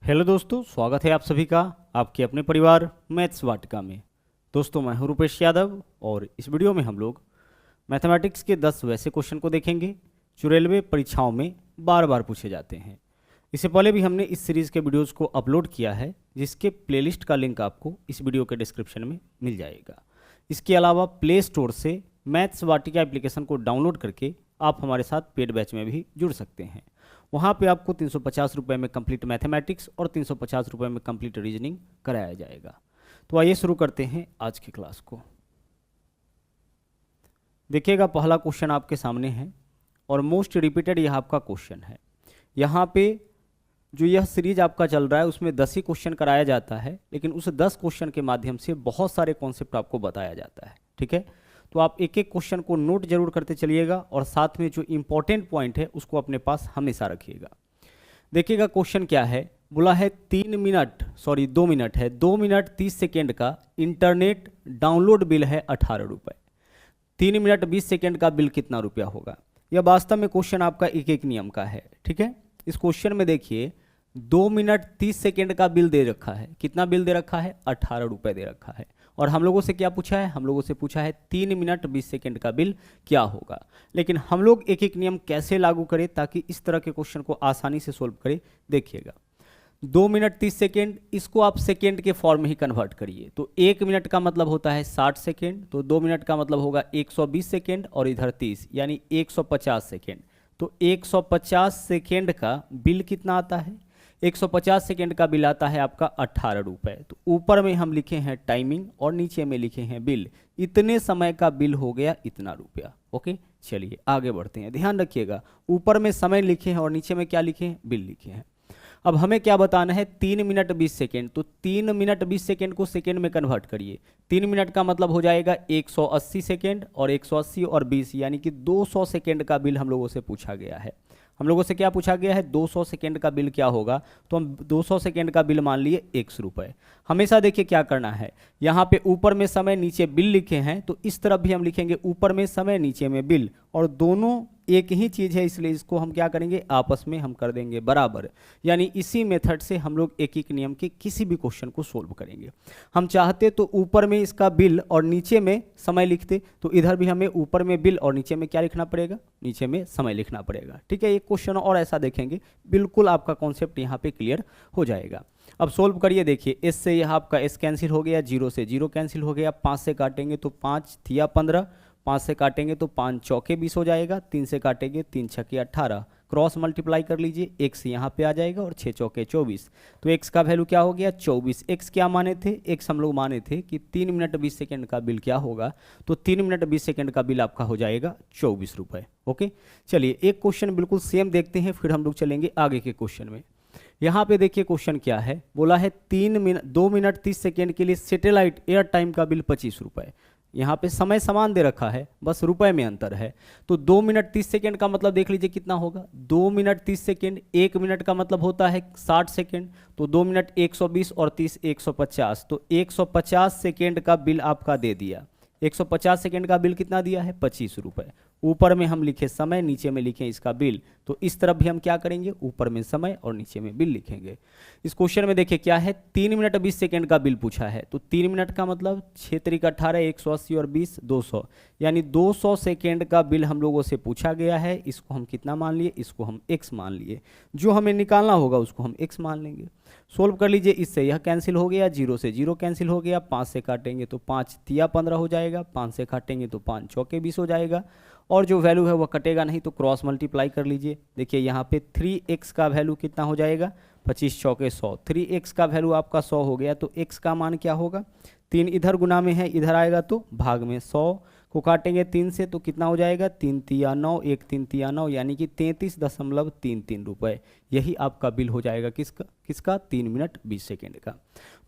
Hello दोस्तों, स्वागत है आप सभी का आपके अपने परिवार मैथ्स वाटिका में। दोस्तों, मैं हूं रूपेश यादव और इस वीडियो में हम लोग मैथमेटिक्स के 10 वैसे क्वेश्चन को देखेंगे जो रेलवे परीक्षाओं में बार बार पूछे जाते हैं। इससे पहले भी हमने इस सीरीज़ के वीडियोज़ को अपलोड किया है, जिसके प्लेलिस्ट का लिंक आपको इस वीडियो के डिस्क्रिप्शन में मिल जाएगा। इसके अलावा प्ले स्टोर से मैथ्स वाटिका एप्लीकेशन को डाउनलोड करके आप हमारे साथ पेड बैच में भी जुड़ सकते हैं। वहाँ पे आपको 350 रुपये में कंप्लीट मैथमेटिक्स और 350 रुपये में कंप्लीट रीजनिंग कराया जाएगा। तो आइए शुरू करते हैं आज की क्लास को। देखिएगा, पहला क्वेश्चन आपके सामने है और मोस्ट रिपीटेड यह आपका क्वेश्चन है। यहाँ पे जो यह सीरीज आपका चल रहा है उसमें 10 ही क्वेश्चन कराया जाता है, लेकिन उस 10 क्वेश्चन के माध्यम से बहुत सारे कॉन्सेप्ट आपको बताया जाता है। ठीक है, तो आप एक एक क्वेश्चन को नोट जरूर करते चलिएगा और साथ में जो इंपॉर्टेंट पॉइंट है उसको अपने पास हमेशा रखिएगा। देखिएगा, क्वेश्चन क्या है, बोला है 2 मिनट है 2 मिनट 30 सेकेंड का इंटरनेट डाउनलोड बिल है 18 रुपये। 3 मिनट 20 सेकेंड का बिल कितना रुपया होगा? यह वास्तव में क्वेश्चन आपका एक एक नियम का है। ठीक है, इस क्वेश्चन में देखिए 2 मिनट 30 सेकेंड का बिल दे रखा है। कितना बिल दे रखा है? 18 रुपये दे रखा है। और हम लोगों से क्या पूछा है? हम लोगों से पूछा है 3 मिनट 20 सेकेंड का बिल क्या होगा। लेकिन हम लोग एक एक नियम कैसे लागू करें ताकि इस तरह के क्वेश्चन को आसानी से सोल्व करें। देखिएगा, 2 मिनट 30 सेकेंड, इसको आप सेकेंड के फॉर्म में ही कन्वर्ट करिए। तो 1 मिनट का मतलब होता है 60 सेकेंड, तो 2 मिनट का मतलब होगा 120 सेकेंड और इधर 30 यानी 150 सेकेंड। तो 150 सेकेंड का बिल कितना आता है? 150 सेकेंड का बिल आता है आपका 18 रुपये। तो ऊपर में हम लिखे हैं टाइमिंग और नीचे में लिखे हैं बिल। इतने समय का बिल हो गया इतना रुपया। ओके, चलिए आगे बढ़ते हैं। ध्यान रखिएगा, ऊपर में समय लिखे हैं और नीचे में क्या लिखे हैं? बिल लिखे हैं। अब हमें क्या बताना है? 3 मिनट 20 सेकेंड। तो 3 मिनट 20 सेकेंड को सेकेंड में कन्वर्ट करिए। 3 मिनट का मतलब हो जाएगा 180 सेकेंड और 180 और 20 यानी कि 200 सेकेंड का बिल हम लोगों से पूछा गया है। हम लोगों से क्या पूछा गया है? 200 सेकेंड का बिल क्या होगा? तो हम 200 सेकेंड का बिल मान लिए 100 रुपये। हमेशा देखिए क्या करना है, यहाँ पे ऊपर में समय नीचे बिल लिखे हैं, तो इस तरफ भी हम लिखेंगे ऊपर में समय नीचे में बिल, और दोनों एक ही चीज़ है, इसलिए इसको हम क्या करेंगे? आपस में हम कर देंगे बराबर। यानी इसी मेथड से हम लोग एक एक नियम के किसी भी क्वेश्चन को सोल्व करेंगे। हम चाहते तो ऊपर में इसका बिल और नीचे में समय लिखते, तो इधर भी हमें ऊपर में बिल और नीचे में क्या लिखना पड़ेगा? नीचे में समय लिखना पड़ेगा। ठीक है, एक क्वेश्चन और ऐसा देखेंगे, बिल्कुल आपका कॉन्सेप्ट यहाँ पे क्लियर हो जाएगा। अब सोल्व करिए। देखिए, एस से यह आपका एस कैंसिल हो गया, 0 से 0 कैंसिल हो गया, 5 से काटेंगे तो 5 थिया 15, 5 से काटेंगे तो 5 चौके 20 हो जाएगा, 3 से काटेंगे 3 छके 18, क्रॉस मल्टीप्लाई कर लीजिए, x यहाँ पे आ जाएगा और 6 चौके 24। तो x का वैल्यू क्या हो गया? 24। x क्या माने थे? x हम लोग माने थे कि 3 मिनट 20 सेकेंड का बिल क्या होगा, तो 3 मिनट 20 सेकेंड का बिल आपका हो जाएगा 24 रुपये। ओके, चलिए एक क्वेश्चन बिल्कुल सेम देखते हैं, फिर हम लोग चलेंगे आगे के क्वेश्चन में। यहाँ पे देखिए क्वेश्चन क्या है, बोला है 2 मिनट 30 सेकेंड के लिए सैटेलाइट एयर टाइम का बिल 25 रुपये। यहाँ पे समय समान दे रखा है, बस रुपए में अंतर है। तो 2 मिनट 30 सेकेंड का मतलब देख लीजिए कितना होगा? 2 मिनट 30 सेकेंड, 1 मिनट का मतलब होता है 60 सेकेंड, तो 2 मिनट 120 और 30 150, तो 150 सेकेंड का बिल आपका दे दिया। 150 सेकेंड का बिल कितना दिया है? 25 रुपये। ऊपर में हम लिखे समय, नीचे में लिखे इसका बिल, तो इस तरफ भी हम क्या करेंगे? ऊपर में समय और नीचे में बिल लिखेंगे। इस क्वेश्चन में देखिए क्या है, 3 मिनट 20 सेकेंड का बिल पूछा है, तो 3 मिनट का मतलब 6 तरीक 18, 180 और 20 200, यानी 200 सेकेंड का बिल हम लोगों से पूछा गया है। इसको हम कितना मान लिए? इसको हम x मान लिए। जो हमें निकालना होगा उसको हम x मान लेंगे। सोल्व कर लीजिए, इससे यह कैंसिल हो गया, 0 से 0 कैंसिल हो गया, 5 से काटेंगे तो 5 तिया 15 हो जाएगा, 5 से काटेंगे तो 5 चौके 20 हो जाएगा, और जो वैल्यू है वह कटेगा नहीं, तो क्रॉस मल्टीप्लाई कर लीजिए। देखिए यहाँ पे 3x का वैल्यू कितना हो जाएगा? 25 चौके 100। 3x का वैल्यू आपका 100 हो गया, तो x का मान क्या होगा? 3 इधर गुना में है, इधर आएगा तो भाग में। 100 को काटेंगे 3 से तो कितना हो जाएगा? 3 तिया 9, 1 3 तिया 9, यानी कि 33.33 रुपये। यही आपका बिल हो जाएगा किसका? 3 मिनट 20 सेकेंड का।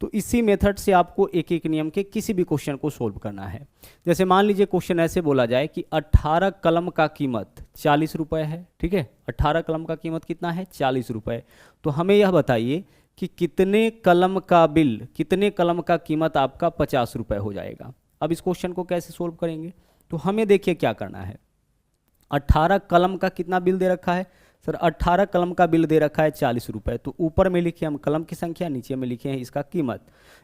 तो इसी मेथड से आपको एक एक नियम के किसी भी क्वेश्चन को सोल्व करना है। जैसे मान लीजिए क्वेश्चन ऐसे बोला जाए कि 18 कलम का कीमत 40 रुपये है। ठीक है, 18 कलम का कीमत कितना है? 40 रुपये। तो हमें यह बताइए कि कितने कलम का बिल, कितने कलम का कीमत आपका 50 रुपये हो जाएगा। अब इस क्वेश्चन को कैसे सोल्व करेंगे? तो हमें देखिए क्या करना है, 18 कलम का कितना बिल दे रखा है? सर 18 कलम का बिल दे रखा है 40 रुपये, तो ऊपर में लिखे हम कलम की संख्या, नीचे में लिखे हैं इसका कीमत।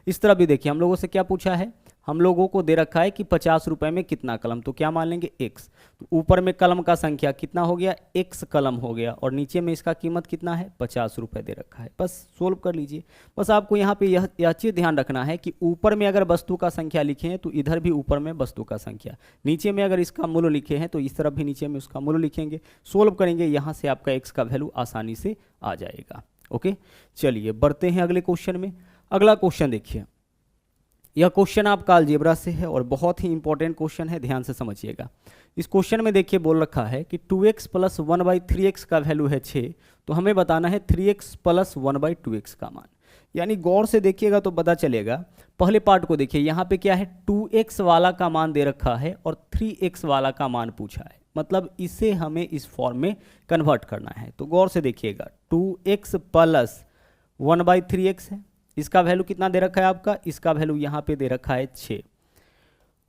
इस तरह भी देखिए हम लोगों से क्या पूछा है, हम लोगों को दे रखा है कि 50 रुपये में कितना कलम, तो क्या मान लेंगे x। तो ऊपर में कलम का संख्या कितना हो गया, x कलम हो गया, और नीचे में इसका कीमत कितना है, 50 रुपये दे रखा है। बस सोल्व कर लीजिए। बस आपको यहाँ पे यह चीज़ ध्यान रखना है कि ऊपर में अगर वस्तु का संख्या लिखे हैं तो इधर भी ऊपर में वस्तु का संख्या, नीचे में अगर इसका मूल्य लिखे हैं तो इस तरफ भी नीचे में उसका मूल्य लिखेंगे, सोल्व करेंगे, यहाँ से आपका x का वैल्यू आसानी से आ जाएगा। ओके, चलिए बढ़ते हैं अगले क्वेश्चन में। अगला क्वेश्चन देखिए, यह क्वेश्चन आपका अलजेब्रा से है और बहुत ही इंपॉर्टेंट क्वेश्चन है, ध्यान से समझिएगा। इस क्वेश्चन में देखिए बोल रखा है कि 2x प्लस 1/3x का वैल्यू है 6, तो हमें बताना है 3x प्लस 1/2x का मान। यानी गौर से देखिएगा तो पता चलेगा। पहले पार्ट को देखिए, यहाँ पे क्या है, 2x वाला का मान दे रखा है और 3x वाला का मान पूछा है, मतलब इसे हमें इस फॉर्म में कन्वर्ट करना है। तो गौर से देखिएगा, 2x प्लस 1/3x है, इसका वैल्यू कितना दे रखा है आपका, इसका वैल्यू यहाँ पे दे रखा है 6।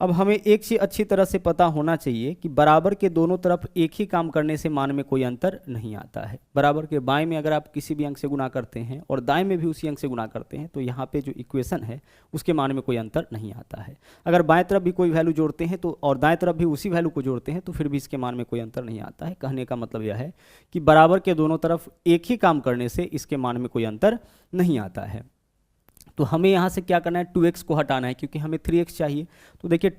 अब हमें एक चीज़ अच्छी तरह से पता होना चाहिए कि बराबर के दोनों तरफ एक ही काम करने से मान में कोई अंतर नहीं आता है। बराबर के बाएं में अगर आप किसी भी अंक से गुना करते हैं और दाएं में भी उसी अंक से गुना करते हैं तो यहाँ पे जो इक्वेशन है उसके मान में कोई अंतर नहीं आता है। अगर बाएं तरफ भी कोई वैल्यू जोड़ते हैं तो और दाएं तरफ भी उसी वैल्यू को जोड़ते हैं तो फिर भी इसके मान में कोई अंतर नहीं आता है। कहने का मतलब यह है कि बराबर के दोनों तरफ एक ही काम करने से इसके मान में कोई अंतर नहीं आता है। तो हमें यहाँ से क्या करना है, 2x को हटाना है क्योंकि हमें 3x चाहिए। तो देखिए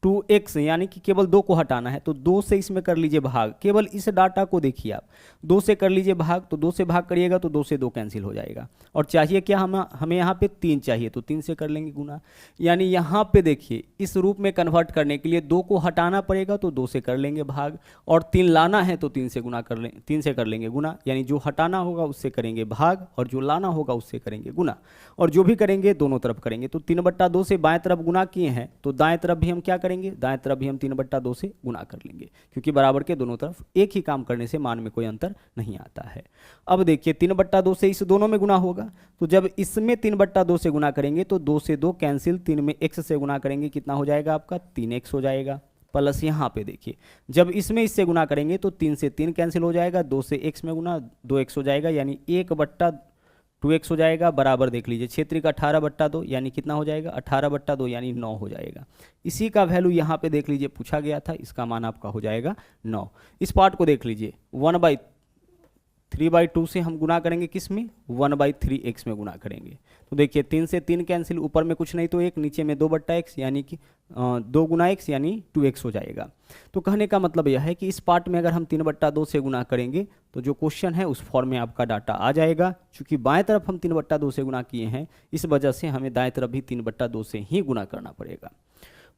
2x यानी कि केवल 2 को हटाना है, तो 2 से इसमें कर लीजिए भाग। केवल इस डाटा को देखिए आप, 2 से कर लीजिए भाग, तो 2 से भाग करिएगा तो 2 से 2 कैंसिल हो जाएगा। और चाहिए क्या, हमें यहाँ पे 3 चाहिए, तो 3 से कर लेंगे गुना। यानी यहाँ पे देखिए इस रूप में कन्वर्ट करने के लिए 2 को हटाना पड़ेगा, तो 2 से कर लेंगे भाग, और 3 लाना है तो 3 से गुना कर लें, 3 से कर लेंगे गुना। यानी जो हटाना होगा उससे करेंगे भाग और जो लाना होगा उससे करेंगे गुना, और जो भी करेंगे दोनों तरफ करेंगे। तो 3/2 से बाएं तरफ गुना किए हैं तो दाएं तरफ भी हम क्या करेंगे, दाएं तरफ भी हम 3/2 से गुना कर लेंगे, क्योंकि बराबर के दोनों तरफ एक ही काम करने से मान में कोई अंतर नहीं आता है। अब देखिए 3/2 से इस दोनों में गुना होगा, तो जब इसमें 3/2 से गुना करेंगे तो 2 से 2 कैंसिल, 3 में x से गुना करेंगे कितना हो जाएगा आपका, 3x हो जाएगा। प्लस यहाँ पे देखिए जब इसमें इससे गुना करेंगे तो 3 से 3 कैंसिल हो जाएगा, 2 से x में गुना 2x हो जाएगा, यानी 1/2x हो जाएगा। बराबर देख लीजिए 6 3 18/2 यानी कितना हो जाएगा, 18/2 यानी 9 हो जाएगा। इसी का वैल्यू यहाँ पे देख लीजिए पूछा गया था, इसका मान आपका हो जाएगा 9। इस पार्ट को देख लीजिए, 1/3/2 से हम गुना करेंगे किस में, 1/3x में गुना करेंगे। तो देखिए 3 से 3 कैंसिल, ऊपर में कुछ नहीं तो 1, नीचे में 2/x यानी कि 2 गुना x यानी 2x हो जाएगा। तो कहने का मतलब यह है कि इस पार्ट में अगर हम 3/2 से गुना करेंगे तो जो क्वेश्चन है उस फॉर्म में आपका डाटा आ जाएगा। चूंकि बाएं तरफ हम 3/2 से गुना किए हैं, इस वजह से हमें दाएं तरफ भी 3/2 से ही गुना करना पड़ेगा।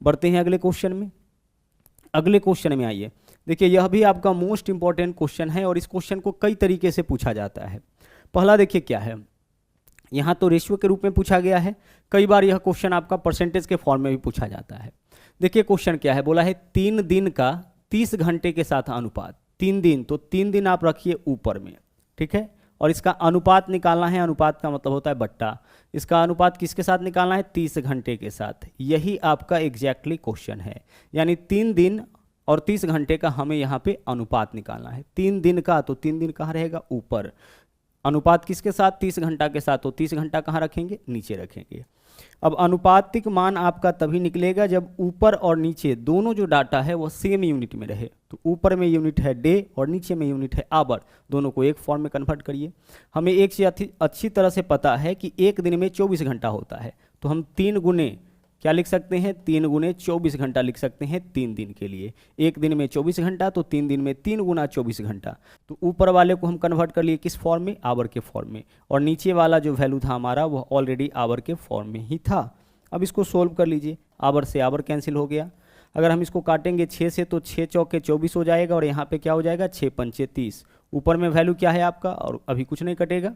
बढ़ते हैं अगले क्वेश्चन में। अगले क्वेश्चन में आइए, देखिए यह भी आपका मोस्ट इंपॉर्टेंट क्वेश्चन है और इस क्वेश्चन को कई तरीके से पूछा जाता है। पहला देखिए क्या है, यहाँ तो रेशियो के रूप में पूछा गया है, कई बार यह क्वेश्चन आपका परसेंटेज के फॉर्म में भी पूछा जाता है। देखिए क्वेश्चन क्या है, बोला है 3 दिन का 30 घंटे के साथ अनुपात। 3 दिन, तो 3 दिन आप रखिए ऊपर में, ठीक है, और इसका अनुपात निकालना है। अनुपात का मतलब होता है बट्टा। इसका अनुपात किसके साथ निकालना है, 30 घंटे के साथ। यही आपका एग्जैक्टली क्वेश्चन है, यानी 3 दिन और 30 घंटे का हमें यहाँ पे अनुपात निकालना है। 3 दिन का, तो 3 दिन कहाँ रहेगा, ऊपर। अनुपात किसके साथ, 30 घंटा के साथ, तो 30 घंटा कहाँ रखेंगे, नीचे रखेंगे। अब अनुपातिक मान आपका तभी निकलेगा जब ऊपर और नीचे दोनों जो डाटा है वो सेम यूनिट में रहे। तो ऊपर में यूनिट है डे और नीचे में यूनिट है आवर, दोनों को एक फॉर्म में कन्वर्ट करिए। हमें एक चीज़ अच्छी तरह से पता है कि एक दिन में 24 घंटा होता है, तो हम 3 गुने क्या लिख सकते हैं, 3 गुने 24 घंटा लिख सकते हैं 3 दिन के लिए। एक दिन में 24 घंटा, तो 3 दिन में 3 गुना 24 घंटा। तो ऊपर वाले को हम कन्वर्ट कर लिए किस फॉर्म में, आवर के फॉर्म में, और नीचे वाला जो वैल्यू था हमारा वह ऑलरेडी आवर के फॉर्म में ही था। अब इसको सोल्व कर लीजिए, आवर से आवर कैंसिल हो गया। अगर हम इसको काटेंगे 6 से तो 6 चौके 24 हो जाएगा, और यहाँ पे क्या हो जाएगा, 6 पंचे 30। ऊपर में वैल्यू क्या है आपका, और अभी कुछ नहीं कटेगा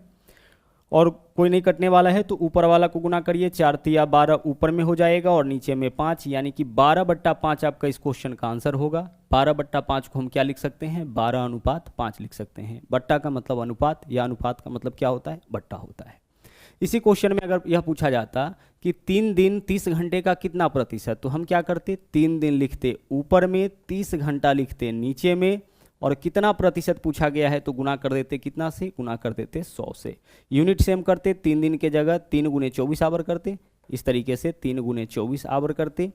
और कोई नहीं कटने वाला है, तो ऊपर वाला को गुना करिए, 4 तिया 12 ऊपर में हो जाएगा और नीचे में 5, यानी कि 12/5 आपका इस क्वेश्चन का आंसर होगा। 12/5 को हम क्या लिख सकते हैं, 12:5 लिख सकते हैं। बट्टा का मतलब अनुपात, या अनुपात का मतलब क्या होता है, बट्टा होता है। इसी क्वेश्चन में अगर यह पूछा जाता कि 3 दिन 30 घंटे का कितना प्रतिशत, तो हम क्या करते, 3 दिन लिखते ऊपर में, 30 घंटा लिखते नीचे में, और कितना प्रतिशत पूछा गया है तो गुना कर देते कितना से, गुना कर देते 100 से। यूनिट सेम करते, 3 दिन के जगह 3 गुने 24 आवर करते, इस तरीके से 3 गुने 24 आवर करते।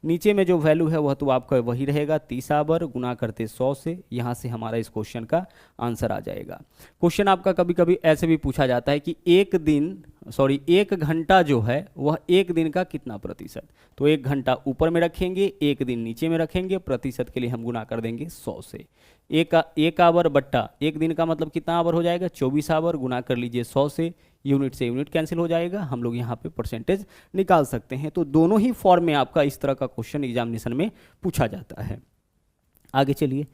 नीचे में जो वैल्यू है वह तो आपका वही रहेगा 30 आवर, गुना करते 100 से। यहाँ से हमारा इस क्वेश्चन का आंसर आ जाएगा। क्वेश्चन आपका कभी कभी ऐसे भी पूछा जाता है कि एक घंटा जो है वह एक दिन का कितना प्रतिशत, तो 1 घंटा ऊपर में रखेंगे, 1 दिन नीचे में रखेंगे, प्रतिशत के लिए हम गुना कर देंगे 100 से। एक आवर बट्टा एक दिन का मतलब कितना आवर हो जाएगा, 24 आवर, गुना कर लीजिए 100 से। यूनिट से यूनिट कैंसिल हो जाएगा, हम लोग यहाँ पे परसेंटेज निकाल सकते हैं। तो दोनों ही फॉर्म में आपका इस तरह का क्वेश्चन एग्जामिनेशन में पूछा जाता है। आगे चलिए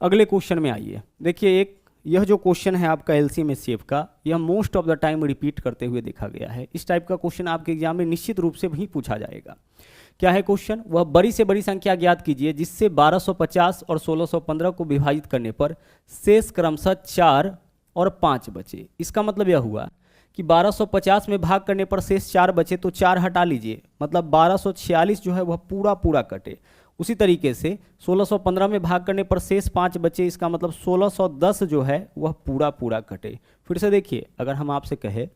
अगले क्वेश्चन में आइए। देखिए यह जो क्वेश्चन है आपका एलसीएम एचसीएफ का, यह most of the time repeat करते हुए देखा गया है। इस टाइप का क्वेश्चन आपके एग्जाम में निश्चित रूप से भी पूछा जाएगा। क्या है क्वेश्चन, वह बड़ी से बड़ी संख्या ज्ञात कीजिए जिससे 1250 और 1615 को विभाजित करने पर शेष क्रमशः 4 और 5 बचे। इसका मतलब यह हुआ कि 1250 में भाग करने पर शेष 4 बचे, तो 4 हटा लीजिए, मतलब 1246 जो है वह पूरा कटे। उसी तरीके से 1615 में भाग करने पर शेष 5 बचे, इसका मतलब 1610 जो है वह पूरा कटे। फिर से देखिए, अगर हम आपसे कहे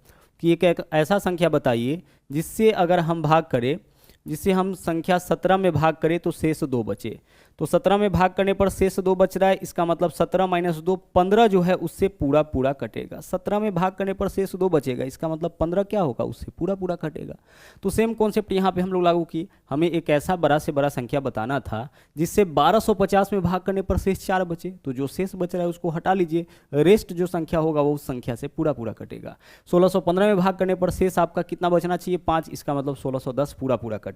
कि एक ऐसा संख्या बताइए जिससे अगर हम भाग करें, जिससे हम संख्या 17 में भाग करें तो शेष 2 बचे, तो 17 में भाग करने पर शेष 2 बच रहा है, इसका मतलब 17 माइनस 2 15 जो है उससे पूरा कटेगा। 17 में भाग करने पर शेष 2 बचेगा, इसका मतलब 15 क्या होगा, उससे पूरा कटेगा। तो सेम कॉन्सेप्ट यहाँ पे हम लोग लागू किए। हमें एक ऐसा बड़ा से बड़ा संख्या बताना था जिससे 1250 में भाग करने पर शेष 4 बचे, तो जो शेष बच रहा है उसको हटा लीजिए, रेस्ट जो संख्या होगा वो उस संख्या से पूरा कटेगा। 1615 में भाग करने पर शेष आपका कितना बचना चाहिए, 5, इसका मतलब 1610 पूरा कटे।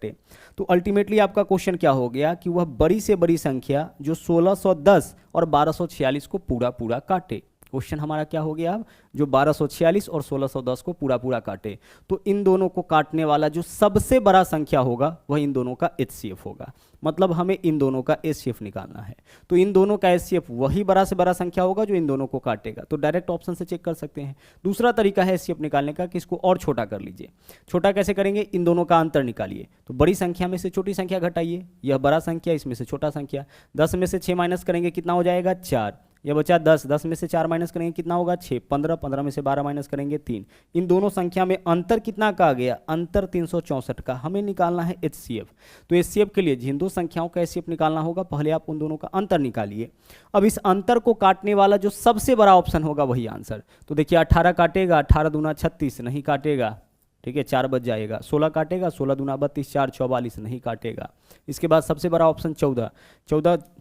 तो अल्टीमेटली आपका क्वेश्चन क्या हो गया कि वह बड़ी से बड़ी संख्या जो 1610 और 1246 को पूरा काटे। क्वेश्चन हमारा क्या हो गया अब, जो 1246 और 1610 को पूरा काटे। तो इन दोनों को काटने वाला जो सबसे बड़ा संख्या होगा वह इन दोनों का एचसीएफ होगा, मतलब हमें इन दोनों का एचसीएफ निकालना है। तो इन दोनों का एचसीएफ वही बड़ा से बड़ा संख्या होगा जो इन दोनों को काटेगा। तो डायरेक्ट ऑप्शन से चेक कर सकते हैं। दूसरा तरीका है एचसीएफ निकालने का कि इसको और छोटा कर लीजिए। छोटा कैसे करेंगे, इन दोनों का अंतर निकालिए। तो बड़ी संख्या में से छोटी संख्या घटाइए, यह बड़ा संख्या, इसमें से छोटा संख्या। 10 में से 6 माइनस करेंगे कितना हो जाएगा, 4। यह बचा 10, 10 में से 4 माइनस करेंगे कितना होगा, 6। 15, 15 में से 12 माइनस करेंगे 3। इन दोनों संख्या में अंतर कितना का आ गया, अंतर 364 का। हमें निकालना है एचसीएफ। तो एचसीएफ के लिए जिन दो संख्याओं का एचसीएफ निकालना होगा, पहले आप उन दोनों का अंतर निकालिए। अब इस अंतर को काटने वाला जो सबसे बड़ा ऑप्शन होगा वही आंसर। तो देखिए 18 काटेगा, 18 दूना 36 नहीं काटेगा, ठीक है, 4 बच जाएगा। 16 काटेगा, 16 दूना 32, 4 44 नहीं काटेगा। इसके बाद सबसे बड़ा ऑप्शन 14,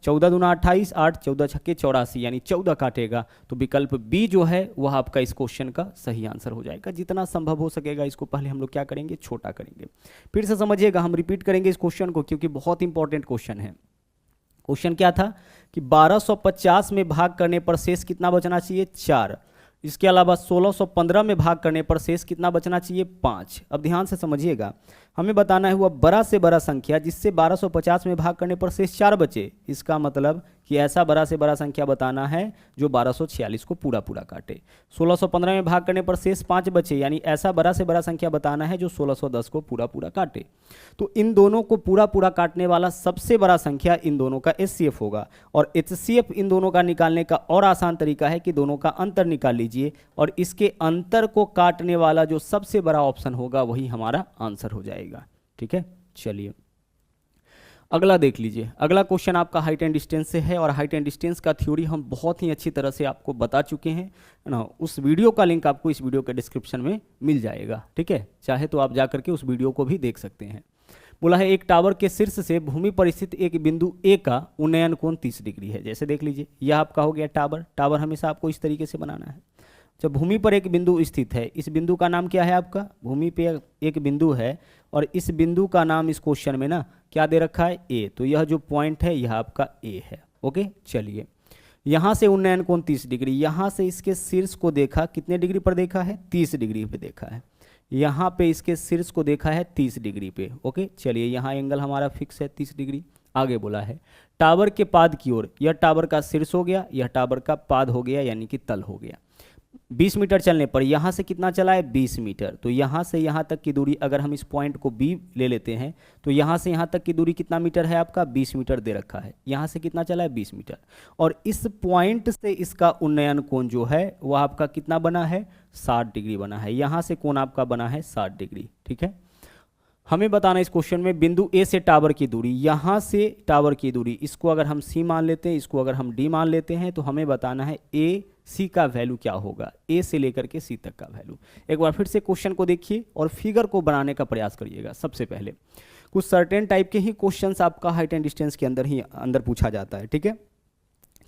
14 दूना 28, 8 14 छक्के 84, यानी 14 काटेगा। तो विकल्प बी जो है वह आपका इस क्वेश्चन का सही आंसर हो जाएगा। जितना संभव हो सकेगा इसको पहले हम लोग क्या करेंगे, छोटा करेंगे। फिर से समझिएगा, हम रिपीट करेंगे इस क्वेश्चन को क्योंकि बहुत इंपॉर्टेंट क्वेश्चन है। क्वेश्चन क्या था कि 1250 में भाग करने पर शेष कितना बचना चाहिए, 4। इसके अलावा 1615 में भाग करने पर शेष कितना बचना चाहिए, 5। अब ध्यान से समझिएगा, हमें बताना है वह बड़ा से बड़ा संख्या जिससे 1250 में भाग करने पर शेष 4 बचे। इसका मतलब कि ऐसा बड़ा से बड़ा संख्या बताना है जो 1246 को पूरा काटे। 1615 में भाग करने पर शेष 5 बचे, यानी ऐसा बड़ा से बड़ा संख्या बताना है जो 1610 को पूरा काटे। तो इन दोनों को पूरा काटने वाला सबसे बड़ा संख्या इन दोनों का एचसीएफ होगा। और एचसीएफ इन दोनों का निकालने का और आसान तरीका है कि दोनों का अंतर निकाल लीजिए और इसके अंतर को काटने वाला जो सबसे बड़ा ऑप्शन होगा वही हमारा आंसर हो जाएगा। ठीक है, चलिए अगला देख लीजिए। अगला क्वेश्चन आपका हाइट एंड डिस्टेंस से है और हाइट एंड डिस्टेंस का थ्योरी हम बहुत ही अच्छी तरह से आपको बता चुके हैं ना। उस वीडियो का लिंक आपको इस वीडियो के डिस्क्रिप्शन में मिल जाएगा, ठीक है, चाहे तो आप जाकर के उस वीडियो को भी देख सकते हैं। बोला है एक टावर के शीर्ष से भूमि पर स्थित एक बिंदु ए का उन्नयन कोण 30 डिग्री है। जैसे देख लीजिए, यह आपका हो गया टावर। टावर हमेशा आपको इस तरीके से बनाना है। जब भूमि पर एक बिंदु स्थित है, इस बिंदु का नाम क्या है आपका, भूमि पे एक बिंदु है और इस बिंदु का नाम इस क्वेश्चन में ना क्या दे रखा है, ए। तो यह जो पॉइंट है यह आपका ए है। ओके, चलिए यहाँ से उन्नयन कोण 30 डिग्री, यहाँ से इसके शीर्ष को देखा, कितने डिग्री पर देखा है, 30 डिग्री पे देखा है। यहाँ पे इसके शीर्ष को देखा है 30 डिग्री पे। ओके, चलिए यहाँ एंगल हमारा फिक्स है 30 डिग्री। आगे बोला है टावर के पाद की ओर, यह टावर का शीर्ष हो गया, यह टावर का पाद हो गया यानी कि तल हो गया। 20 मीटर चलने पर यहाँ से कितना चला है 20 मीटर, तो यहाँ से यहाँ तक की दूरी अगर हम इस पॉइंट को B ले लेते हैं तो यहाँ से यहाँ तक की दूरी कितना मीटर है आपका 20 मीटर दे रखा है। यहाँ से कितना चला है 20 मीटर, और इस पॉइंट से इसका उन्नयन कोण जो है वह आपका कितना बना है 60 डिग्री बना है। यहाँ से कोण आपका बना है 60 डिग्री। ठीक है, हमें बताना इस क्वेश्चन में बिंदु ए से टावर की दूरी, यहाँ से टावर की दूरी, इसको अगर हम सी मान लेते हैं, इसको अगर हम डी मान लेते हैं, तो हमें बताना है ए सी का वैल्यू क्या होगा, ए से लेकर के सी तक का वैल्यू। एक बार फिर से क्वेश्चन को देखिए और फिगर को बनाने का प्रयास करिएगा। सबसे पहले कुछ सर्टेन टाइप के ही क्वेश्चंस आपका हाइट एंड डिस्टेंस के अंदर पूछा जाता है। ठीक है,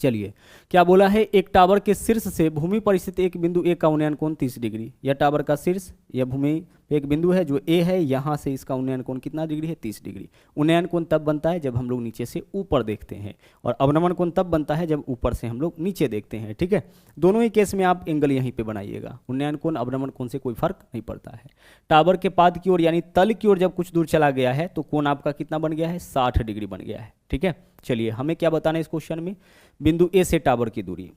चलिए क्या बोला है, एक टावर के शीर्ष से भूमि पर स्थित एक बिंदु ए का उन्नयन कोण 30 डिग्री। यह टावर का शीर्ष, यह भूमि पे एक बिंदु है जो ए है, यहाँ से इसका उन्नयन कोण कितना डिग्री है 30 डिग्री। उन्नयन कोण तब बनता है जब हम लोग नीचे से ऊपर देखते हैं, और अवनमन कोण तब बनता है जब ऊपर से हम लोग नीचे देखते हैं। ठीक है, दोनों ही केस में आप एंगल यहीं पे बनाइएगा, उन्नयन कोण अवनमन कोण से कोई फर्क नहीं पड़ता है। टावर के पाद की ओर यानी तल की ओर जब कुछ दूर चला गया है तो कोण आपका कितना बन गया है 60 डिग्री बन गया है। ठीक है, चलिए हमें क्या बताना है इस क्वेश्चन में, बिंदु ए से टावर की दूरी।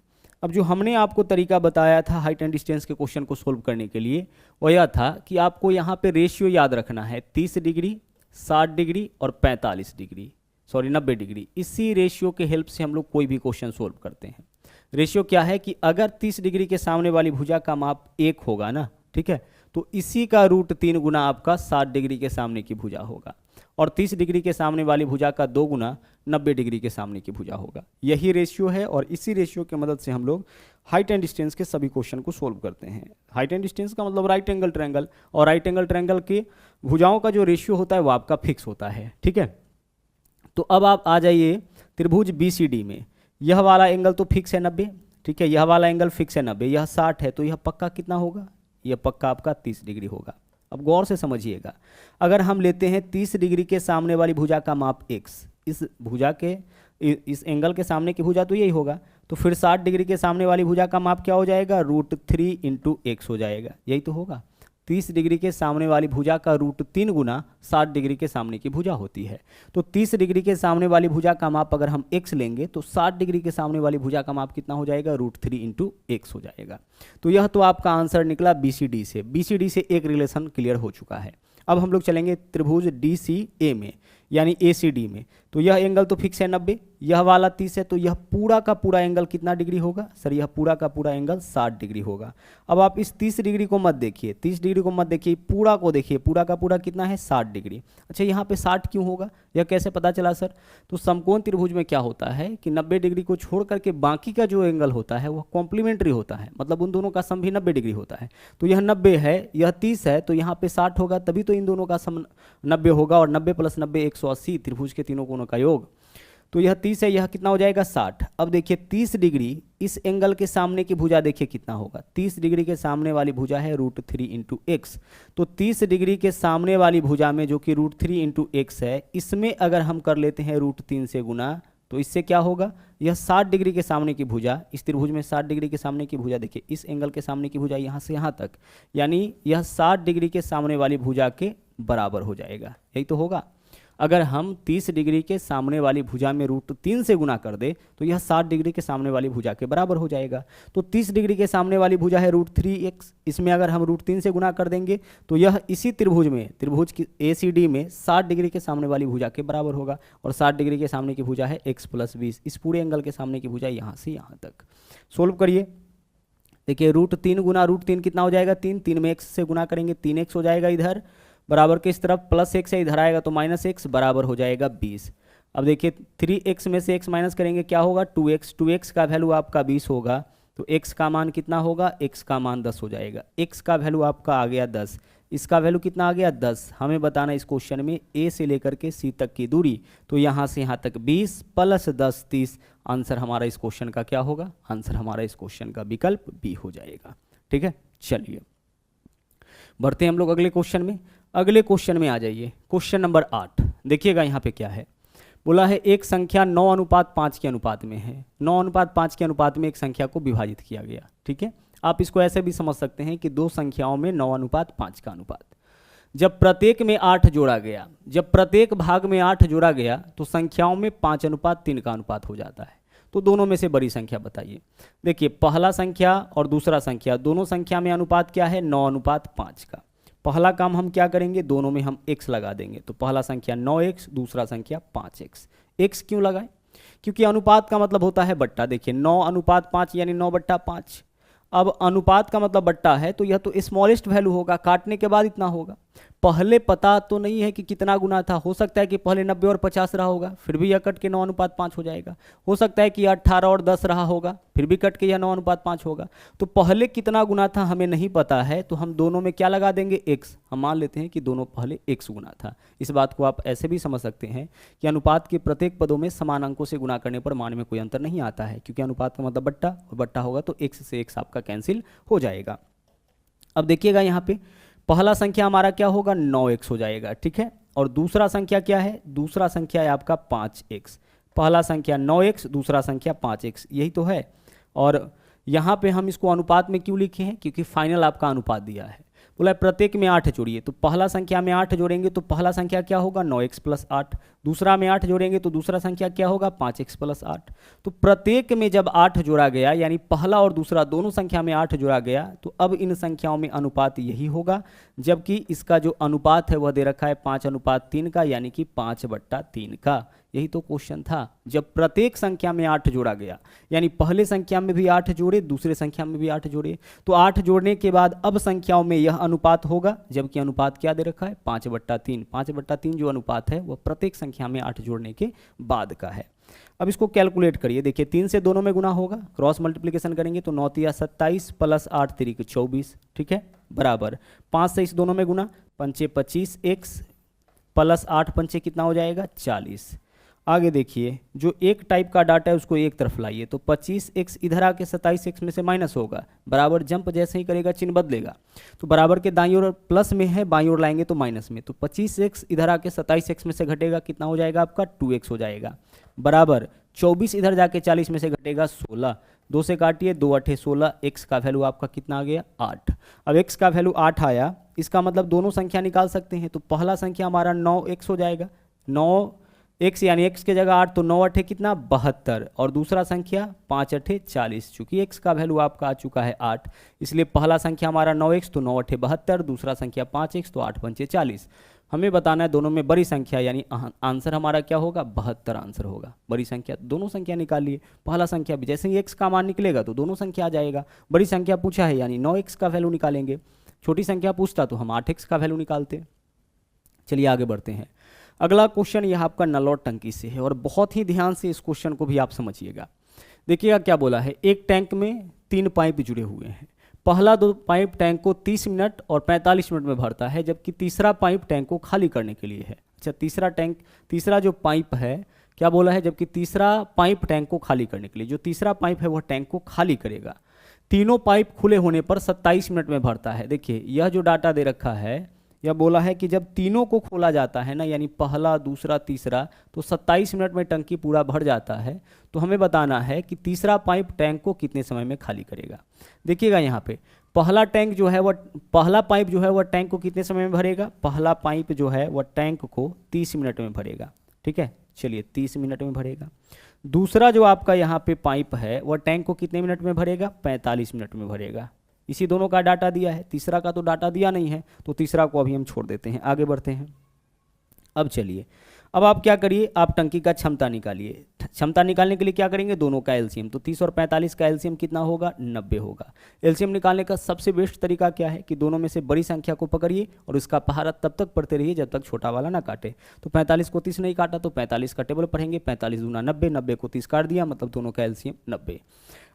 अब जो हमने आपको तरीका बताया था हाइट एंड डिस्टेंस के क्वेश्चन को सोल्व करने के लिए, वह यह था कि आपको यहाँ पे रेशियो याद रखना है 30 डिग्री, 60 डिग्री और 45 डिग्री, सॉरी 90 डिग्री। इसी रेशियो के हेल्प से हम लोग कोई भी क्वेश्चन सोल्व करते हैं। रेशियो क्या है कि अगर 30 डिग्री के सामने वाली भुजा का माप 1 होगा ना, ठीक है, तो इसी का √3 गुना आपका 60 डिग्री के सामने की भुजा होगा, और 30 डिग्री के सामने वाली भुजा का 2 गुना 90 डिग्री के सामने की भुजा होगा। यही रेशियो है, और इसी रेशियो की मदद से हम लोग हाइट एंड डिस्टेंस के सभी क्वेश्चन को सोल्व करते हैं। हाइट एंड डिस्टेंस का मतलब राइट एंगल ट्रायंगल, और राइट एंगल ट्रायंगल की भुजाओं का जो रेशियो होता है वो आपका फिक्स होता है। ठीक है, तो अब आप आ जाइए त्रिभुज BCD में। यह वाला एंगल तो फिक्स है 90, ठीक है, यह वाला एंगल फिक्स है 90, यह 60 है, तो यह पक्का कितना होगा, यह पक्का आपका 30 डिग्री होगा। अब गौर से समझिएगा, अगर हम लेते हैं 30 डिग्री के सामने वाली भुजा का माप x, इस भुजा के इस एंगल के सामने की भुजा तो यही होगा, तो फिर 60 डिग्री के सामने वाली भुजा का माप क्या हो जाएगा, √3 × x हो जाएगा, यही तो होगा। 30 डिग्री के सामने वाली भुजा का √3 गुना 60 डिग्री के सामने की भुजा होती है। तो 30 डिग्री के सामने वाली भुजा का माप अगर हम x लेंगे तो 60 डिग्री के सामने वाली भुजा का माप कितना हो जाएगा, √3 × x हो जाएगा। तो यह तो आपका आंसर निकला BCD से। BCD से एक रिलेशन क्लियर हो चुका है। अब हम लोग चलेंगे त्रिभुज DCA में यानी ACD में। तो यह एंगल तो फिक्स है 90, यह वाला 30 है, तो यह पूरा का पूरा एंगल कितना डिग्री होगा सर, यह पूरा का पूरा एंगल 60 डिग्री होगा। अब आप इस 30 डिग्री को मत देखिए, 30 डिग्री को मत देखिए, पूरा को देखिए, पूरा का पूरा कितना है 60 डिग्री। अच्छा, यहाँ पे 60 क्यों होगा, यह कैसे पता चला सर, तो समकोण त्रिभुज में क्या होता है कि 90 डिग्री को छोड़ करके बाकी का जो एंगल होता है वह कॉम्प्लीमेंट्री होता है, मतलब उन दोनों का सम भी 90 डिग्री होता है। तो यह 90 है, यह 30 है, तो यहाँ पे 60 होगा, तभी तो इन दोनों का सम 90 होगा, और 90 + 90 180 त्रिभुज के तीनों कोणों का योग। तो यह 30 है, यह कितना हो जाएगा 60। अब देखिए 30 डिग्री इस एंगल के सामने की भुजा देखिए कितना होगा, 30 डिग्री के सामने वाली भुजा है √3 × x। तो 30 डिग्री के सामने वाली भुजा में जो कि √3 × x है, इसमें अगर हम कर लेते हैं √3 से गुना, तो इससे क्या होगा, यह 60 डिग्री के सामने की भुजा, इस त्रिभुज में 60 डिग्री के सामने की भुजा देखिए, इस एंगल के सामने की भुजा यहाँ से यहाँ तक, यानी यह 60 डिग्री के सामने वाली भुजा के बराबर हो जाएगा, यही तो होगा। अगर हम 30 डिग्री के सामने वाली भुजा में √3 से गुना कर दे तो यह 60 डिग्री के सामने वाली भुजा के बराबर हो जाएगा। तो 30 डिग्री के सामने वाली भुजा है √3x, इसमें अगर हम √3 से गुना कर देंगे तो यह इसी त्रिभुज में, त्रिभुज की ACD में 60 डिग्री के सामने वाली भुजा के बराबर होगा, और 60 डिग्री के सामने की भुजा है x + 20, इस पूरे एंगल के सामने की भुजा यहाँ से यहाँ तक। सोल्व करिए, देखिए √3 गुना √3 कितना हो जाएगा 3, 3 में x से गुना करेंगे 3x हो जाएगा, इधर बराबर के इस तरफ +x है, इधर आएगा तो -x, बराबर हो जाएगा 20। अब देखिए 3x में से x माइनस करेंगे क्या होगा 2x, 2x का वैल्यू आपका 20 होगा, तो x का मान कितना होगा, x का मान 10 हो जाएगा। x का वैल्यू आपका आ गया 10, इसका वैल्यू कितना आ गया 10। हमें बताना इस क्वेश्चन में a से लेकर के c तक की दूरी, तो यहाँ से यहाँ तक 20 + 10 30। आंसर हमारा इस क्वेश्चन का क्या होगा, आंसर हमारा इस क्वेश्चन का विकल्प B हो जाएगा। ठीक है, चलिए बढ़ते हैं हम लोग अगले क्वेश्चन में। अगले क्वेश्चन में आ जाइए, क्वेश्चन नंबर 8। देखिएगा यहाँ पे क्या है, बोला है एक संख्या 9:5 के अनुपात में है। 9:5 के अनुपात में एक संख्या को विभाजित किया गया। ठीक है, आप इसको ऐसे भी समझ सकते हैं कि दो संख्याओं में 9:5 का अनुपात। जब प्रत्येक में 8 जोड़ा गया, जब प्रत्येक भाग में 8 जोड़ा गया तो संख्याओं में 5:3 का अनुपात हो जाता है। तो दोनों में से बड़ी संख्या बताइए। देखिए पहला संख्या और दूसरा संख्या, दोनों संख्या में अनुपात क्या है, 9:5 का। पहला काम हम क्या करेंगे, दोनों में हम x लगा देंगे। तो पहला संख्या 9x, दूसरा संख्या 5x। x क्यों लगाएं, क्योंकि अनुपात का मतलब होता है बट्टा। देखिए 9:5 यानी 9/5। अब अनुपात का मतलब बट्टा है, तो यह तो स्मॉलेस्ट वैल्यू होगा, काटने के बाद इतना होगा। पहले पता तो नहीं है कि कितना गुना था, हो सकता है कि पहले 90 और 50 रहा होगा, फिर भी यह कट के 9:5 हो जाएगा। हो सकता है कि 18 और 10 रहा होगा, फिर भी कट के यह 9:5 होगा। तो पहले कितना गुना था हमें नहीं पता है, तो हम दोनों में क्या लगा देंगे, x। हम मान लेते हैं कि दोनों पहले x गुना था। इस बात को आप ऐसे भी समझ सकते हैं कि अनुपात के प्रत्येक पदों में समान अंकों से गुणा करने पर मान में कोई अंतर नहीं आता है, क्योंकि अनुपात का मतलब बट्टा, और बट्टा होगा तो x से x आपका कैंसिल हो जाएगा। अब देखिएगा यहाँ पे पहला संख्या हमारा क्या होगा, 9x हो जाएगा, ठीक है। और दूसरा संख्या क्या है, दूसरा संख्या है आपका 5x। पहला संख्या 9x, दूसरा संख्या 5x, यही तो है। और यहाँ पे हम इसको अनुपात में क्यों लिखे हैं, क्योंकि फाइनल आपका अनुपात दिया है। बोला प्रत्येक में 8 जोड़िए, तो पहला संख्या में 8 जोड़ेंगे तो पहला संख्या क्या होगा, 9x + 8। दूसरा में 8 जोड़ेंगे तो दूसरा संख्या क्या होगा, 5x + 8। तो प्रत्येक में जब 8 जोड़ा गया, यानी पहला और दूसरा दोनों संख्या में 8 जोड़ा गया, तो अब इन संख्याओं में अनुपात यही होगा। जबकि इसका जो अनुपात है वह दे रखा है 5:3 का, यानी कि 5/3 का। यही तो क्वेश्चन था, जब प्रत्येक संख्या में 8 जोड़ा गया, यानी पहले संख्या में भी 8 जोड़े, दूसरे संख्या में भी 8 जोड़े, तो 8 जोड़ने के बाद अब संख्याओं में यह अनुपात होगा। जबकि अनुपात क्या दे रखा है, 5/3। 5/3 जो अनुपात है वह प्रत्येक संख्या में 8 जोड़ने के बाद का है। अब इसको कैलकुलेट करिए। देखिए 3 से दोनों में गुना होगा, क्रॉस मल्टीप्लिकेशन करेंगे तो 9 × 27 + 8 × 24, ठीक है, बराबर 5 से इस दोनों में गुना, 5 × 25 x + 8 × 5 कितना हो जाएगा, 40। आगे देखिए जो एक टाइप का डाटा है उसको एक तरफ लाइए, तो 25x इधर आके 27x में से माइनस होगा, बराबर जंप जैसे ही करेगा चिन्ह बदलेगा। तो बराबर के दाईं ओर प्लस में है, बाईं ओर लाएंगे तो माइनस में। तो 25x इधर आके 27x में से घटेगा, कितना हो जाएगा आपका, 2x हो जाएगा, बराबर 24 इधर जाके 40 में से घटेगा 16। 2 से काटिए, 2 × 8 = 16। x का वैल्यू आपका कितना आ गया, 8। अब x का वैल्यू 8 आया, इसका मतलब दोनों संख्या निकाल सकते हैं। तो पहला संख्या हमारा 9x हो जाएगा, 9x यानी x के जगह 8, तो 9 × 8 कितना, 72। और दूसरा संख्या 5 × 8 = 40। चूंकि x का वैल्यू आपका आ चुका है 8, इसलिए पहला संख्या हमारा 9x, तो 9 × 8 = 72, दूसरा संख्या 5x, तो 8 × 5 = 40। हमें बताना है दोनों में बड़ी संख्या, यानी आंसर हमारा क्या होगा, 72 आंसर होगा। बड़ी संख्या, दोनों संख्या निकालिए। पहला संख्या भी जैसे ही x का मान निकलेगा तो दोनों संख्या आ जाएगा। बड़ी संख्या पूछा है यानी 9x का वैल्यू निकालेंगे, छोटी संख्या पूछता तो हम 8x का वैल्यू निकालते। चलिए आगे बढ़ते हैं। अगला क्वेश्चन यह आपका नल और टंकी से है, और बहुत ही ध्यान से इस क्वेश्चन को भी आप समझिएगा। देखिएगा क्या बोला है, एक टैंक में 3 पाइप जुड़े हुए हैं। पहला 2 पाइप टैंक को 30 मिनट और 45 मिनट में भरता है, जबकि तीसरा पाइप टैंक को खाली करने के लिए है। अच्छा, तीसरा जो पाइप है क्या बोला है, जबकि तीसरा पाइप टैंक को खाली करने के लिए, जो तीसरा पाइप है वह टैंक को खाली करेगा। तीनों पाइप खुले होने पर 27 मिनट में भरता है। देखिए यह जो डाटा दे रखा है, यह बोला है कि जब तीनों को खोला जाता है ना, यानी पहला, दूसरा, तीसरा, तो 27 मिनट में टंकी पूरा भर जाता है। तो हमें बताना है कि तीसरा पाइप टैंक को कितने समय में खाली करेगा। देखिएगा यहाँ पे पहला पाइप जो है वह टैंक को कितने समय में भरेगा, पहला पाइप जो है वह टैंक को 30 मिनट में भरेगा, ठीक है। चलिए 30 मिनट में भरेगा। दूसरा जो आपका यहाँ पे पाइप है वह टैंक को कितने मिनट में भरेगा, 45 मिनट में भरेगा। इसी दोनों का डाटा दिया है, तीसरा का तो डाटा दिया नहीं है, तो तीसरा को अभी हम छोड़ देते हैं, आगे बढ़ते हैं। अब चलिए, अब आप क्या करिए, आप टंकी का क्षमता निकालिए। क्षमता निकालने के लिए क्या करेंगे, दोनों का एलसीएम। तो 30 और 45 का एलसीएम कितना होगा, 90 होगा। एलसीएम निकालने का सबसे बेस्ट तरीका क्या है कि दोनों में से बड़ी संख्या को पकड़िए और उसका पहाड़ा तब तक पढ़ते रहिए जब तक छोटा वाला ना काटे। तो 45 को 30 नहीं काटा तो 45 का टेबल पढ़ेंगे, 45 दूना 90, 90 को 30 काट दिया, मतलब दोनों का एलसीएम 90।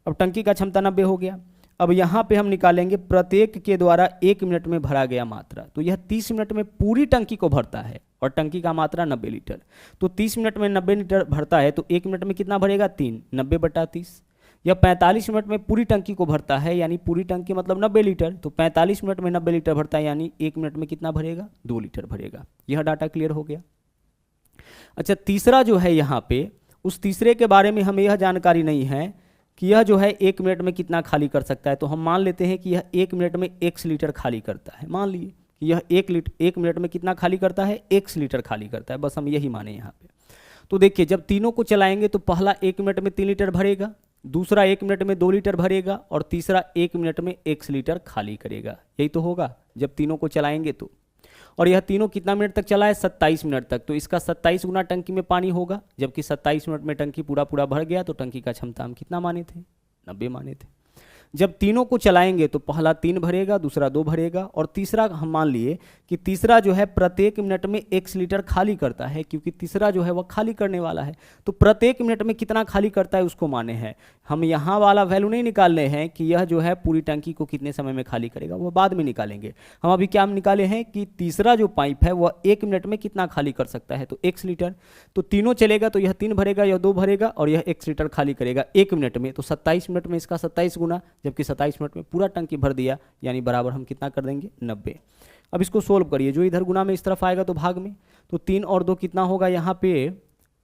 अब टंकी का क्षमता 90 हो गया। अब यहाँ पे हम निकालेंगे प्रत्येक के द्वारा 1 मिनट में भरा गया मात्रा। तो यह 30 मिनट में पूरी टंकी को भरता है और टंकी का मात्रा 90 लीटर। तो 30 मिनट में 90 लीटर भरता है, तो 1 मिनट में कितना भरेगा, 3, 90/30। यह 45 मिनट में पूरी टंकी को भरता है, यानी पूरी टंकी मतलब 90 लीटर। तो 45 मिनट में 90 लीटर भरता है, यानी 1 मिनट में कितना भरेगा, 2 लीटर भरेगा। यह डाटा क्लियर हो गया। अच्छा, तीसरा जो है यहाँ पे, उस तीसरे के बारे में हमें यह जानकारी नहीं है कि यह जो है 1 मिनट में कितना खाली कर सकता है। तो हम मान लेते हैं कि यह 1 मिनट में x लीटर खाली करता है। मान लिए कि यह 1 मिनट में कितना खाली करता है, x लीटर खाली करता है, बस हम यही माने यहाँ पे। तो देखिए जब तीनों को चलाएंगे तो पहला 1 मिनट में 3 लीटर भरेगा, दूसरा 1 मिनट में 2 लीटर भरेगा और तीसरा 1 मिनट में 1 लीटर खाली करेगा। यही तो होगा जब तीनों को चलाएंगे तो। और यह तीनों कितना मिनट तक चला है? 27 मिनट तक। तो इसका 27 गुना टंकी में पानी होगा, जबकि 27 मिनट में टंकी पूरा भर गया। तो टंकी का क्षमता हम कितना माने थे? 90 माने थे। जब तीनों को चलाएंगे तो पहला 3 भरेगा, दूसरा 2 भरेगा और तीसरा हम मान लिए कि तीसरा जो है प्रत्येक मिनट में 1 लीटर खाली करता है, क्योंकि तीसरा जो है वह खाली करने वाला है। तो प्रत्येक मिनट में कितना खाली करता है उसको माने हैं। हम यहाँ वाला वैल्यू नहीं निकालने हैं कि यह जो है पूरी टंकी को कितने समय में खाली करेगा, वो बाद में निकालेंगे। हम अभी क्या निकाले हैं कि तीसरा जो पाइप है वह 1 मिनट में कितना खाली कर सकता है, तो 1 लीटर। तो तीनों चलेगा तो यह 3 भरेगा, यह 2 भरेगा और यह 1 लीटर खाली करेगा 1 मिनट में। तो 27 मिनट में इसका 27 गुना, जबकि 27 मिनट में पूरा टंकी भर दिया, यानी बराबर हम कितना कर देंगे? 90। अब इसको सोल्व करिए, जो इधर गुना में इस तरफ आएगा तो भाग में। तो 3 और 2 कितना होगा यहाँ पे?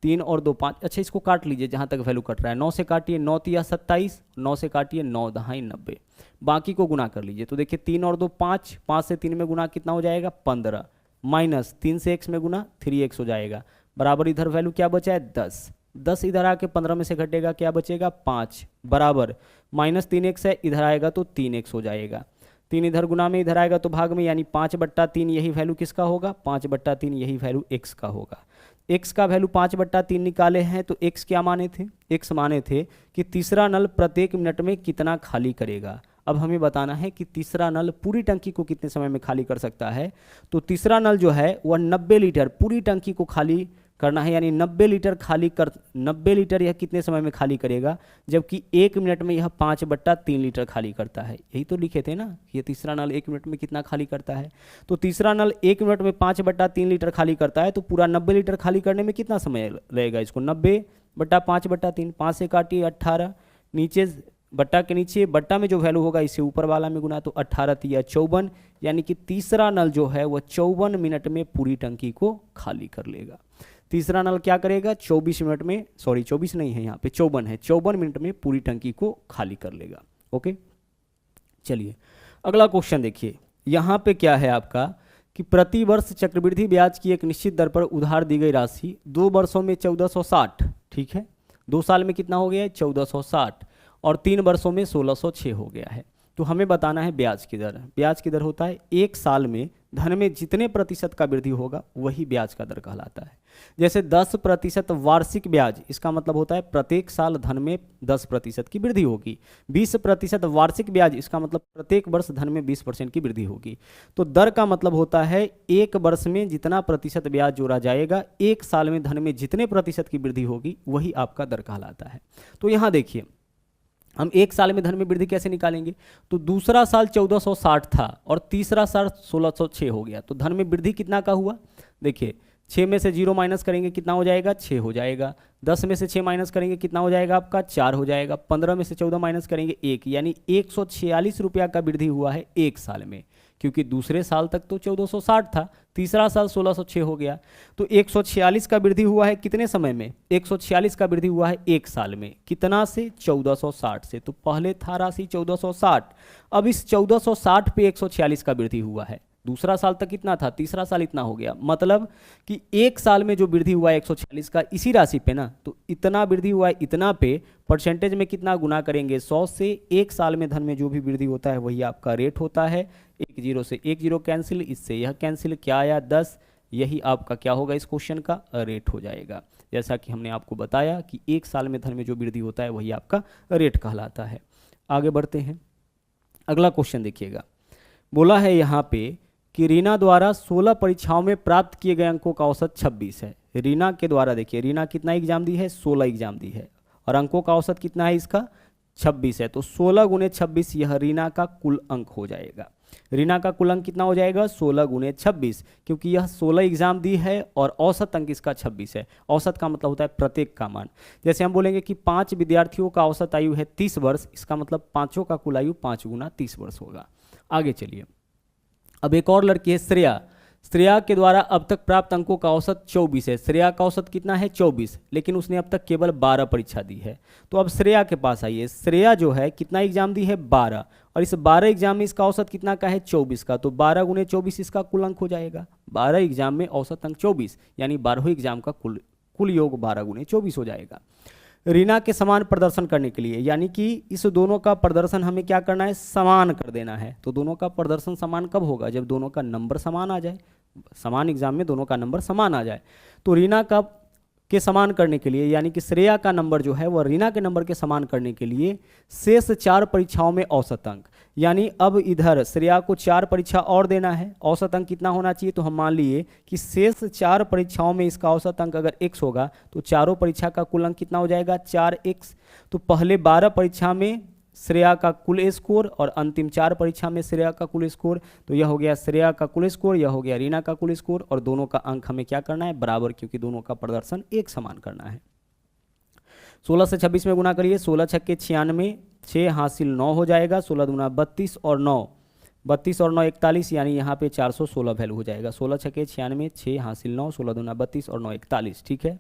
3 और 2 5। अच्छा इसको काट लीजिए जहाँ तक वैल्यू कट रहा है। 9 से काटिए, 9 तिया 27, 9 से काटिए 9 दहाई 90। बाकी को गुना कर लीजिए। तो देखिए 3 और 2 5, 5 से 3 में गुना कितना हो जाएगा? 15 माइनस 3 से x में गुना 3x हो जाएगा, बराबर इधर वैल्यू क्या बचा है? 10। 10 इधर आके 15 में से घटेगा, क्या बचेगा? 5, बराबर माइनस 3x है, इधर आएगा तो 3x हो जाएगा। 3 इधर गुना में, इधर आएगा तो भाग में, यानी 5/3 यही वैल्यू किसका होगा? 5/3 यही वैल्यू x का होगा। x का वैल्यू 5/3 निकाले हैं तो x क्या माने थे? x माने थे कि तीसरा नल प्रत्येक मिनट में कितना खाली करेगा। अब हमें बताना है कि तीसरा नल पूरी टंकी को कितने समय में खाली कर सकता है। तो तीसरा नल जो है वह 90 लीटर पूरी टंकी को खाली करना है, यानी 90 लीटर यह कितने समय में खाली करेगा, जबकि 1 मिनट में यह 5/3 लीटर खाली करता है। यही तो लिखे थे ना कि यह तीसरा नल 1 मिनट में कितना खाली करता है। तो तीसरा नल 1 मिनट में 5/3 लीटर खाली करता है, तो पूरा 90 लीटर खाली करने में कितना समय लगेगा? इसको 90/5/3, 5 से काटिए 18, नीचे बट्टा के नीचे बट्टा में जो वैल्यू होगा इससे ऊपर वाला में गुना, तो 18 तिया 54, यानी कि तीसरा नल जो है वह 54 मिनट में पूरी टंकी को खाली कर लेगा। तीसरा नल क्या करेगा? 24 मिनट में, सॉरी 24 नहीं है यहाँ पे 54 है, 54 मिनट में पूरी टंकी को खाली कर लेगा। ओके, चलिए अगला क्वेश्चन देखिए। यहाँ पे क्या है आपका कि प्रति वर्ष चक्रवृद्धि ब्याज की एक निश्चित दर पर उधार दी गई राशि 2 वर्षों में 1460, ठीक है, 2 साल में कितना हो गया है? 1460, और 3 वर्षों में 1606 हो गया है। तो हमें बताना है ब्याज की दर। ब्याज की दर होता है 1 साल में धन में जितने प्रतिशत का वृद्धि होगा वही ब्याज का दर कहलाता है। जैसे 10% वार्षिक ब्याज, इसका मतलब होता है प्रत्येक साल धन में 10% की वृद्धि होगी। 20% वार्षिक ब्याज, इसका मतलब प्रत्येक वर्ष धन में 20% की वृद्धि होगी। तो दर का मतलब होता है 1 वर्ष में जितना प्रतिशत ब्याज जोड़ा जाएगा, 1 साल में धन में जितने प्रतिशत की वृद्धि होगी वही आपका दर कहलाता है। तो यहाँ देखिए हम 1 साल में धन में वृद्धि कैसे निकालेंगे? तो दूसरा साल 1460 था और तीसरा साल 1606 हो गया, तो धन में वृद्धि कितना का हुआ? देखिए 6 में से 0 माइनस करेंगे कितना हो जाएगा? 6 हो जाएगा। 10 में से 6 माइनस करेंगे कितना हो जाएगा आपका? 4 हो जाएगा। 15 में से 14 माइनस करेंगे 1, यानी 146 रुपया का वृद्धि हुआ है 1 साल में, क्योंकि दूसरे साल तक तो 1460 था, तीसरा साल 1606 हो गया। तो 146 का वृद्धि हुआ है कितने समय में? 146 का वृद्धि हुआ है 1 साल में। कितना से? 1460 से। तो पहले था राशि 1460, अब इस 1460 पे 146 का वृद्धि हुआ है। दूसरा साल तक कितना था? तीसरा साल इतना हो गया, मतलब कि 1 साल में जो वृद्धि हुआ है 146 का इसी राशि पे ना, तो इतना वृद्धि हुआ है इतना पे परसेंटेज में कितना गुना करेंगे? 100 से। 1 साल में धन में जो भी वृद्धि होता है वही आपका रेट होता है। 1 0 से 1 0 कैंसिल, इससे यह कैंसिल, क्या आया? 10। यही आपका क्या होगा इस क्वेश्चन का? रेट हो जाएगा। जैसा कि हमने आपको बताया कि 1 साल में धन में जो वृद्धि होता है वही आपका रेट कहलाता है। आगे बढ़ते हैं, अगला क्वेश्चन देखिएगा। बोला है यहाँ पे कि रीना द्वारा 16 परीक्षाओं में प्राप्त किए गए अंकों का औसत 26 है। रीना के द्वारा, देखिए रीना कितना एग्जाम दी है? 16 एग्जाम दी है, और अंकों का औसत कितना है इसका? 26 है। तो 16 गुने 26 यह रीना का कुल अंक हो जाएगा। रीना का कुल अंक कितना हो जाएगा? 16 गुने 26, क्योंकि यह 16 एग्जाम दी है और औसत अंक इसका 26 है। औसत का मतलब होता है प्रत्येक का मान। जैसे हम बोलेंगे कि 5 विद्यार्थियों का औसत आयु है 30 वर्ष, इसका मतलब पांचों का कुल आयु 5 गुना 30 वर्ष होगा। आगे चलिए, अब एक और लड़की है श्रेया। श्रेया के द्वारा अब तक प्राप्त अंकों का औसत 24 है। श्रेया का औसत कितना है? 24, लेकिन उसने अब तक केवल 12 परीक्षा दी है। तो अब श्रेया के पास आइए। श्रेया जो है कितना एग्जाम दी है? 12, और इस 12 एग्जाम में इसका औसत कितना का है? 24 का। तो 12 गुने 24 इसका कुल अंक हो जाएगा। 12 एग्जाम में औसत अंक 24, यानी 12 एग्जाम का कुल कुल योग 12 गुने 24 हो जाएगा। रीना के समान प्रदर्शन करने के लिए, यानी कि इस दोनों का प्रदर्शन हमें क्या करना है, समान कर देना है। तो दोनों का प्रदर्शन समान कब होगा, जब दोनों का नंबर समान आ जाए, समान एग्जाम में दोनों का नंबर समान आ जाए। तो रीना का के समान करने के लिए, यानी कि श्रेया का नंबर जो है वह रीना के नंबर के समान करने के लिए शेष 4 परीक्षाओं में औसत अंक, यानी अब इधर श्रेया को 4 परीक्षा और देना है। औसत अंक कितना होना चाहिए, तो हम मान लिए कि शेष 4 परीक्षाओं में इसका औसत अंक अगर x होगा तो चारों परीक्षा का कुल अंक कितना हो जाएगा, 4x। तो पहले 12 परीक्षा में श्रेया का कुल स्कोर और अंतिम 4 परीक्षा में श्रेया का कुल स्कोर, तो यह हो गया श्रेया का कुल स्कोर, यह हो गया रीना का कुल स्कोर, और दोनों का अंक हमें क्या करना है, बराबर, क्योंकि दोनों का प्रदर्शन एक समान करना है। 16 से 26 में गुना करिए, 16 छक्के 96, 6 हासिल 9 हो जाएगा, 16 दूना 32 और 9 41, यानी यहाँ पे 416 वैल्यू हो जाएगा। 16 छक्के 96, 6 हासिल 9, 16 दूना 32 और 9 41। ठीक है,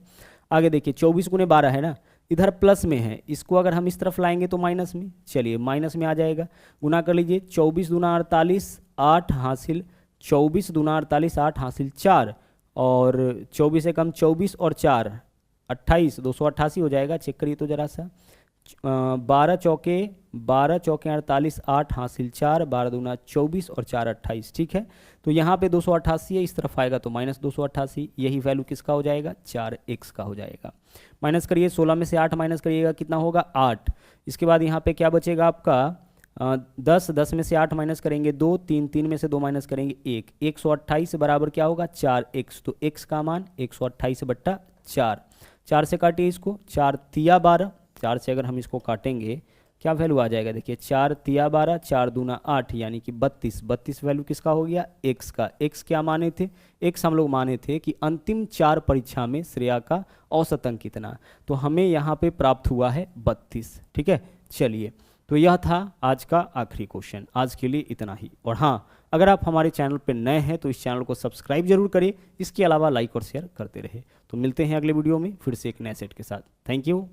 आगे देखिए 24 गुने 12 है ना, इधर प्लस में है, इसको अगर हम इस तरफ लाएंगे तो माइनस में, चलिए माइनस में आ जाएगा। गुना कर लीजिए, 24 दूना 48, 8 हासिल 24 दूना 48, 8 हासिल 4, और 24 से कम 24 और 4 28, 288 हो जाएगा। चेक करिए तो जरा सा, 12 चौके 48, 8 हासिल 4, 12 दूना 24 और 4 28। ठीक है, तो यहाँ पे 288 है, इस तरफ आएगा तो माइनस 288, यही वैल्यू किसका हो जाएगा, 4x का हो जाएगा। माइनस करिए, 16 में से 8 माइनस करिएगा, कितना होगा 8। इसके बाद यहाँ पे क्या बचेगा आपका 10 में से 8 माइनस करेंगे 2, 3 में से 2 माइनस करेंगे 1, 128 बराबर क्या होगा, 4x। तो x का मान 128/4, 4 से काटिए इसको, 4 तिया 12, 4 से अगर हम इसको काटेंगे क्या वैल्यू आ जाएगा, देखिए 4 तिया 12, 4 दूना 8, यानी कि 32 वैल्यू किसका हो गया, x का। x क्या माने थे, x हम लोग माने थे कि अंतिम 4 परीक्षा में श्रेया का औसत अंक कितना, तो हमें यहाँ पे प्राप्त हुआ है 32। ठीक है, चलिए, तो यह था आज का आखिरी क्वेश्चन। आज के लिए इतना ही। और हाँ, अगर आप हमारे चैनल पर नए हैं तो इस चैनल को सब्सक्राइब जरूर करें, इसके अलावा लाइक और शेयर करते रहे। तो मिलते हैं अगले वीडियो में फिर से एक नए सेट के साथ। Thank you.